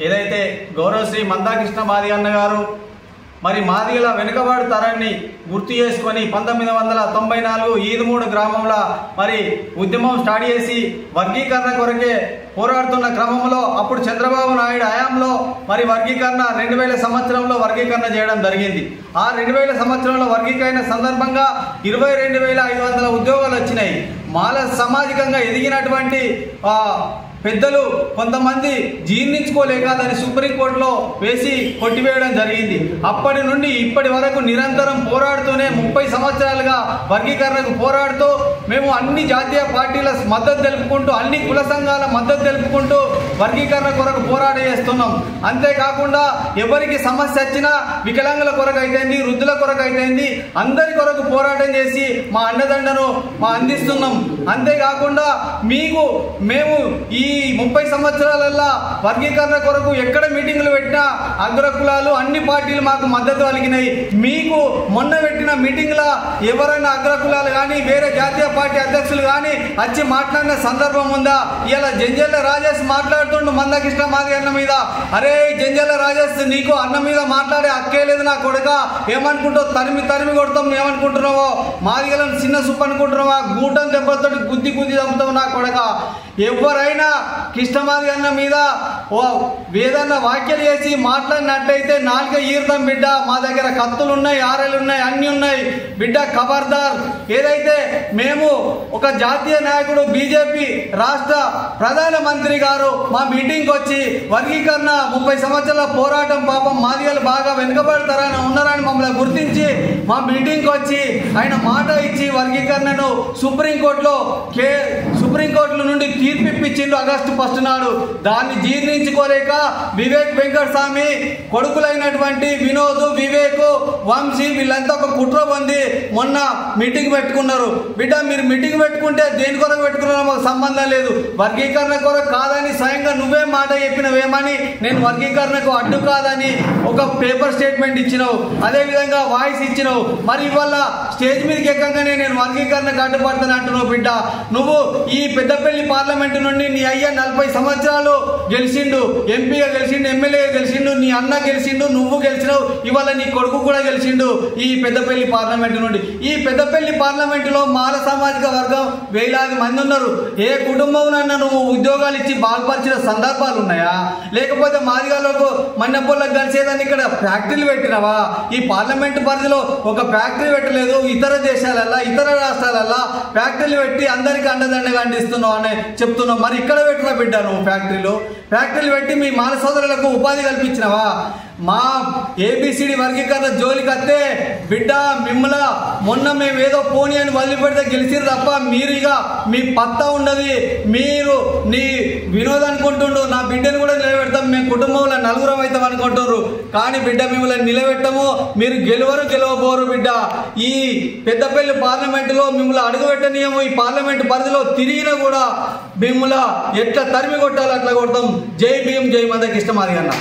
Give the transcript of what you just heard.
ఏదైతే గౌరవశ్రీ మందాకృష్ణ మాదిగన్న గారు మరి మాదిగల వెనుకబాటు తరాన్ని గుర్తు చేసుకొని 1994 ఈదుమూడు గ్రామంలో మరి ఉద్యమం స్టార్ట్ చేసి వర్గీకరణ కొరకే పోరాడుతున్న క్రమంలో అప్పుడు చంద్రబాబు నాయుడు హయాంలో మరి వర్గీకరణ 2000 సంవత్సరంలో వర్గీకరణ చేయడం జరిగింది. ఆ 2000 సంవత్సరంలో వర్గీకరణ సందర్భంగా 22,500 ఉద్యోగాలు వచ్చినాయి. మాల సామాజికంగా ఎదిగినటువంటి పెద్దలు కొంతమంది జీర్ణించుకోలేక దాన్ని సుప్రీంకోర్టులో వేసి కొట్టివేయడం జరిగింది. అప్పటి నుండి ఇప్పటి వరకు నిరంతరం పోరాడుతూనే 30 సంవత్సరాలుగా వర్గీకరణకు పోరాడుతూ మేము అన్ని జాతీయ పార్టీల మద్దతు తెలుపుకుంటూ అన్ని కుల సంఘాల మద్దతు తెలుపుకుంటూ వర్గీకరణ కొరకు పోరాటం చేస్తున్నాం. అంతేకాకుండా ఎవరికి సమస్య వచ్చినా వికలాంగుల కొరకు అయితేంది, వృద్ధుల కొరకు అయితేంది, అందరి కొరకు పోరాటం చేసి మా అండదండను అందిస్తున్నాం. అంతేకాకుండా మేము ఈ 30 సంవత్సరాలల్లా వర్గీకరణ కొరకు ఎక్కడ మీటింగులు పెట్టినా అగ్రకులాలు అన్ని పార్టీలు మాకు మద్దతు కలిగినాయి. మీకు మొన్న పెట్టిన మీటింగ్ల ఎవరైనా అగ్రకులాలు కానీ వేరే జాతీయ పార్టీ అధ్యక్షులు కానీ వచ్చి మాట్లాడిన సందర్భం ఉందా? ఇలా జంజల్ల రాజేష్ మాట్లాడుతుండు మందకృష్ణ మాదిగన్న మీద. అరే జంజల్ల రాజేష్, నీకు అన్న మీద మాట్లాడే హక్కే లేదు నా కొడుక. ఏమనుకుంటావు? తరిమి కొడతాం ఏమనుకుంటున్నావో? మాదిగలను చిన్న సూప్ అనుకుంటున్నావా? గూటం దెబ్బతో గుద్ది చంపుతావు నా కొడుక. ఎవరైనా కృష్ణమాదిగన్న మీద వేదన్న వ్యాఖ్యలు చేసి మాట్లాడినట్టయితే నాలుక ఈర్తం బిడ్డ. మా దగ్గర కత్తులు ఉన్నాయి, ఆరెలు ఉన్నాయి, అన్ని ఉన్నాయి బిడ్డ, ఖబర్దార్. ఏదైతే మేము ఒక జాతీయ నాయకుడు బీజేపీ రాష్ట్ర ప్రధానమంత్రి గారు మా మీటింగ్కి వచ్చి వర్గీకరణ 30 సంవత్సరాల పోరాటం పాపం మాదిగలు బాగా వెనుకబడతారని ఉన్నారని మమ్మల్ని గుర్తించి మా మీటింగ్కి వచ్చి ఆయన మాట ఇచ్చి వర్గీకరణను సుప్రీంకోర్టుల నుండి తీర్పు ఇప్పించిండు ఆగస్టు 1 నాడు. దాన్ని జీర్ణించుకోలేక వివేక్ వెంకటస్వామి కొడుకులైనటువంటి వినోద్, వివేక్, వంశీ వీళ్ళంతా ఒక కుట్ర పొంది మొన్న మీటింగ్ పెట్టుకున్నారు. బిడ్డ మీరు మీటింగ్ పెట్టుకుంటే దేని కొరకు పెట్టుకున్నారో మాకు సంబంధం లేదు. వర్గీకరణ కొరకు కాదని స్వయంగా నువ్వే మాట చెప్పినవేమని, నేను వర్గీకరణకు అడ్డు కాదని ఒక పేపర్ స్టేట్మెంట్ ఇచ్చినావు, అదేవిధంగా వాయిస్ ఇచ్చినావు. మరి ఇవాళ స్టేజ్ మీదకి ఎక్కగానే నేను వర్గీకరణకు అడ్డుపడతాను అంటున్నావు. బిడ్డ నువ్వు ఈ పెద్దపల్లి పార్లమెంటు నుండి నీ అయ్య 40 సంవత్సరాలు గెలిచిండు, ఎంపీగా గెలిచిండు, ఎమ్మెల్యేగా గెలిచిండు, నీ అన్న గెలిచిండు, నువ్వు గెలిచినావు, ఇవాళ నీ కొడుకు కూడా గెలిచిండు ఈ పెద్దపల్లి పార్లమెంటు నుండి. ఈ పెద్దపల్లి పార్లమెంటులో మాల సామాజిక వర్గం వేలాది మంది ఉన్నారు. ఏ కుటుంబంలో నువ్వు ఉద్యోగాలు ఇచ్చి బాగుపరిచిన సందర్భాలు ఉన్నాయా? లేకపోతే మాదిగాలకు మన్నెపొల్లకు కలిసేదాన్ని ఇక్కడ ఫ్యాక్టరీలు పెట్టినవా? ఈ పార్లమెంటు పరిధిలో ఒక ఫ్యాక్టరీ పెట్టలేదు. ఇతర దేశాలల్లా ఇతర రాష్ట్రాలల్లా ఫ్యాక్టరీలు పెట్టి అందరికీ అండదండగా అందిస్తున్నావు అని చెప్తున్నావు. మరి ఇక్కడ పెట్టిన బిడ్డ నువ్వు ఫ్యాక్టరీలు పెట్టి మీ మాల సోదరులకు ఉపాధి కల్పించినవా? మా ఏబిసిడి వర్గీకరణ జోలికి వస్తే బిడ్డ మిమ్మల్ని మొన్న మేము ఏదో పోనీ అని వదిలిపెడితే గెలిచిరు తప్ప మీరు ఇక మీ పత్తా ఉండదు. మీరు నీ వినోద్ అనుకుంటుండు నా బిడ్డను కూడా నిలబెడతాం, మేము కుటుంబంలో నలుగురం అవుతాం అనుకుంటున్నారు. కానీ బిడ్డ మిమ్మల్ని నిలబెట్టము, మీరు గెలవబోరు బిడ్డ. ఈ పెద్దపల్లి పార్లమెంటులో మిమ్మల్ని అడుగుపెట్టనీయము. ఈ పార్లమెంటు పరిధిలో తిరిగినా కూడా మిమ్మల్ని ఎట్లా తరిమి కొట్టాలో అట్లా కొడతాం. జై భీమ్, జై మందకృష్ణ మాదిగన్న.